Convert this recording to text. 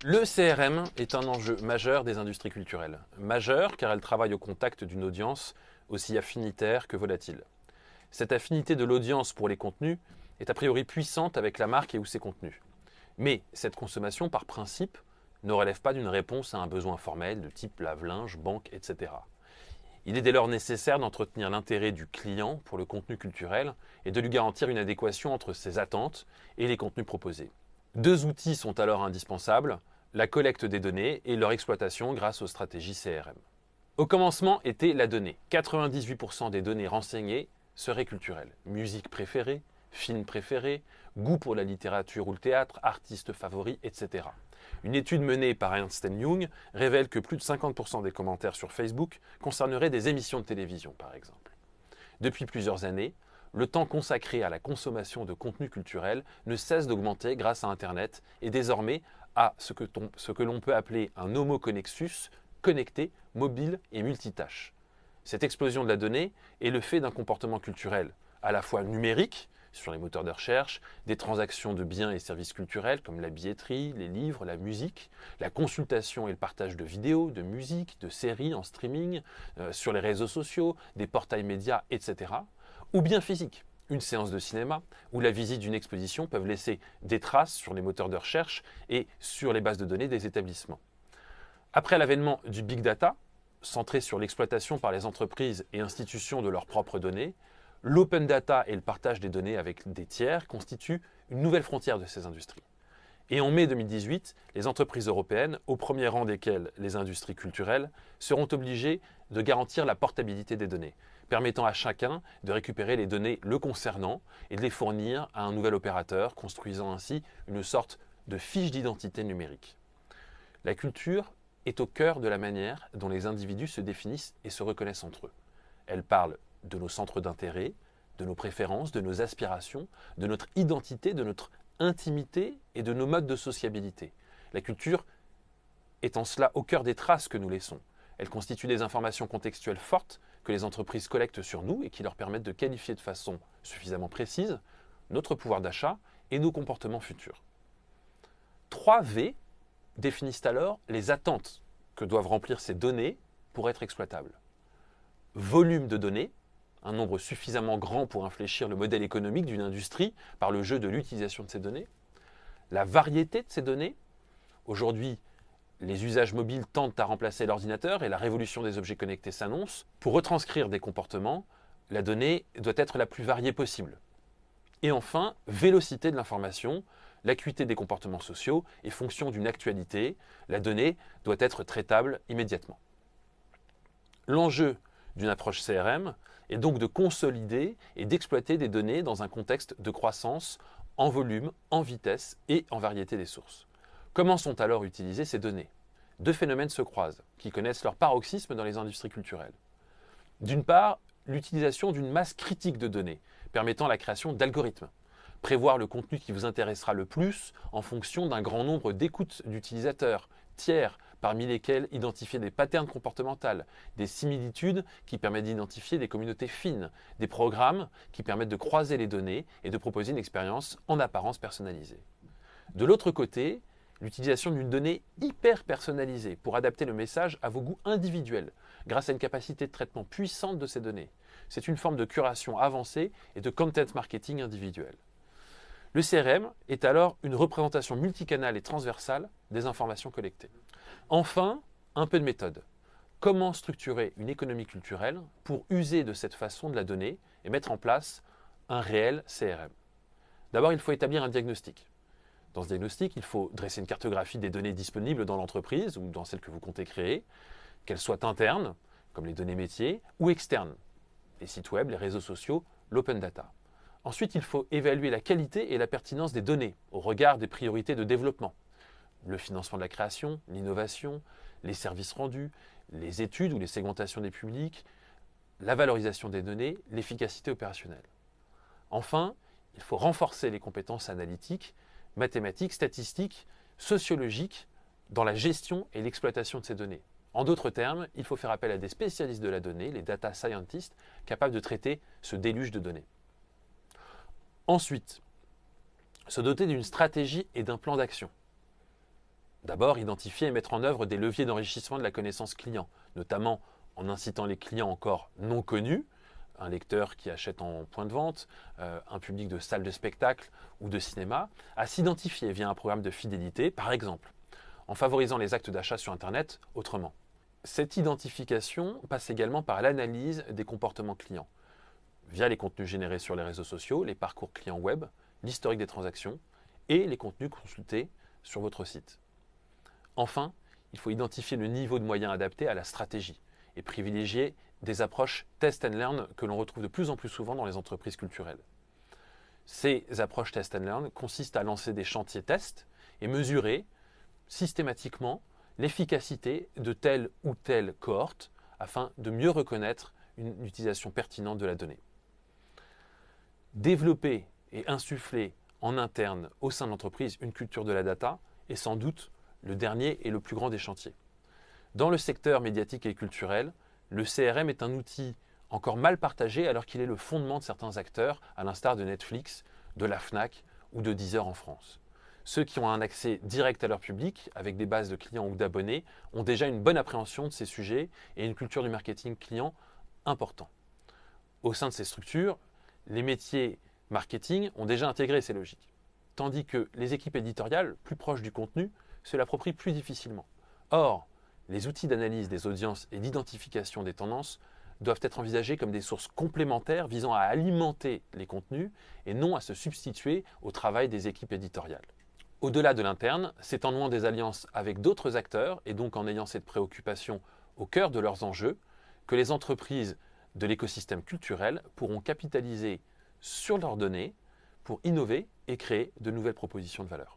Le CRM est un enjeu majeur des industries culturelles. Majeur car elle travaille au contact d'une audience aussi affinitaire que volatile. Cette affinité de l'audience pour les contenus est a priori puissante avec la marque et ou ses contenus. Mais cette consommation, par principe, ne relève pas d'une réponse à un besoin formel de type lave-linge, banque, etc. Il est dès lors nécessaire d'entretenir l'intérêt du client pour le contenu culturel et de lui garantir une adéquation entre ses attentes et les contenus proposés. Deux outils sont alors indispensables, la collecte des données et leur exploitation grâce aux stratégies CRM. Au commencement était la donnée. 98% des données renseignées seraient culturelles. Musique préférée, film préféré, goût pour la littérature ou le théâtre, artistes favoris, etc. Une étude menée par Ernst Young révèle que plus de 50% des commentaires sur Facebook concerneraient des émissions de télévision, par exemple. Depuis plusieurs années, le temps consacré à la consommation de contenu culturel ne cesse d'augmenter grâce à Internet et désormais à ce que l'on peut appeler un homo connexus, connecté, mobile et multitâche. Cette explosion de la donnée est le fait d'un comportement culturel à la fois numérique, sur les moteurs de recherche, des transactions de biens et services culturels comme la billetterie, les livres, la musique, la consultation et le partage de vidéos, de musique, de séries en streaming, sur les réseaux sociaux, des portails médias, etc. Ou bien physique. Une séance de cinéma ou la visite d'une exposition peuvent laisser des traces sur les moteurs de recherche et sur les bases de données des établissements. Après l'avènement du big data, centré sur l'exploitation par les entreprises et institutions de leurs propres données, l'open data et le partage des données avec des tiers constituent une nouvelle frontière de ces industries. Et en mai 2018, les entreprises européennes, au premier rang desquelles les industries culturelles, seront obligées de garantir la portabilité des données, permettant à chacun de récupérer les données le concernant et de les fournir à un nouvel opérateur, construisant ainsi une sorte de fiche d'identité numérique. La culture est au cœur de la manière dont les individus se définissent et se reconnaissent entre eux. Elle parle de nos centres d'intérêt, de nos préférences, de nos aspirations, de notre identité, de notre intimité et de nos modes de sociabilité. La culture est en cela au cœur des traces que nous laissons. Elle constitue des informations contextuelles fortes que les entreprises collectent sur nous et qui leur permettent de qualifier de façon suffisamment précise notre pouvoir d'achat et nos comportements futurs. 3 V définissent alors les attentes que doivent remplir ces données pour être exploitables. Volume de données, un nombre suffisamment grand pour infléchir le modèle économique d'une industrie par le jeu de l'utilisation de ces données. La variété de ces données. Aujourd'hui, les usages mobiles tendent à remplacer l'ordinateur et la révolution des objets connectés s'annonce. Pour retranscrire des comportements, la donnée doit être la plus variée possible. Et enfin, vélocité de l'information. L'acuité des comportements sociaux est fonction d'une actualité. La donnée doit être traitable immédiatement. L'enjeu d'une approche CRM est donc de consolider et d'exploiter des données dans un contexte de croissance en volume, en vitesse et en variété des sources. Comment sont alors utilisées ces données? Deux phénomènes se croisent, qui connaissent leur paroxysme dans les industries culturelles. D'une part, l'utilisation d'une masse critique de données, permettant la création d'algorithmes. Prévoir le contenu qui vous intéressera le plus en fonction d'un grand nombre d'écoutes d'utilisateurs, tiers, parmi lesquels identifier des patterns comportementaux, des similitudes qui permettent d'identifier des communautés fines, des programmes qui permettent de croiser les données et de proposer une expérience en apparence personnalisée. De l'autre côté, l'utilisation d'une donnée hyper personnalisée pour adapter le message à vos goûts individuels grâce à une capacité de traitement puissante de ces données. C'est une forme de curation avancée et de content marketing individuel. Le CRM est alors une représentation multicanale et transversale des informations collectées. Enfin, un peu de méthode. Comment structurer une économie culturelle pour user de cette façon de la donnée et mettre en place un réel CRM? D'abord, il faut établir un diagnostic. Dans ce diagnostic, il faut dresser une cartographie des données disponibles dans l'entreprise ou dans celle que vous comptez créer, qu'elles soient internes, comme les données métiers, ou externes, les sites web, les réseaux sociaux, l'open data. Ensuite, il faut évaluer la qualité et la pertinence des données au regard des priorités de développement. Le financement de la création, l'innovation, les services rendus, les études ou les segmentations des publics, la valorisation des données, l'efficacité opérationnelle. Enfin, il faut renforcer les compétences analytiques, mathématiques, statistiques, sociologiques dans la gestion et l'exploitation de ces données. En d'autres termes, il faut faire appel à des spécialistes de la donnée, les data scientists, capables de traiter ce déluge de données. Ensuite, se doter d'une stratégie et d'un plan d'action. D'abord, identifier et mettre en œuvre des leviers d'enrichissement de la connaissance client, notamment en incitant les clients encore non connus, un lecteur qui achète en point de vente, un public de salle de spectacle ou de cinéma, à s'identifier via un programme de fidélité, par exemple, en favorisant les actes d'achat sur Internet autrement. Cette identification passe également par l'analyse des comportements clients, via les contenus générés sur les réseaux sociaux, les parcours clients web, l'historique des transactions et les contenus consultés sur votre site. Enfin, il faut identifier le niveau de moyens adapté à la stratégie et privilégier des approches test and learn que l'on retrouve de plus en plus souvent dans les entreprises culturelles. Ces approches test and learn consistent à lancer des chantiers tests et mesurer systématiquement l'efficacité de telle ou telle cohorte afin de mieux reconnaître une utilisation pertinente de la donnée. Développer et insuffler en interne au sein de l'entreprise une culture de la data est sans doute le dernier et le plus grand des chantiers. Dans le secteur médiatique et culturel, le CRM est un outil encore mal partagé alors qu'il est le fondement de certains acteurs, à l'instar de Netflix, de la Fnac ou de Deezer en France. Ceux qui ont un accès direct à leur public, avec des bases de clients ou d'abonnés, ont déjà une bonne appréhension de ces sujets et une culture du marketing client importante. Au sein de ces structures, les métiers marketing ont déjà intégré ces logiques, tandis que les équipes éditoriales, plus proches du contenu, se l'approprient plus difficilement. Or, les outils d'analyse des audiences et d'identification des tendances doivent être envisagés comme des sources complémentaires visant à alimenter les contenus et non à se substituer au travail des équipes éditoriales. Au-delà de l'interne, c'est en nouant des alliances avec d'autres acteurs et donc en ayant cette préoccupation au cœur de leurs enjeux que les entreprises de l'écosystème culturel pourront capitaliser sur leurs données pour innover et créer de nouvelles propositions de valeur.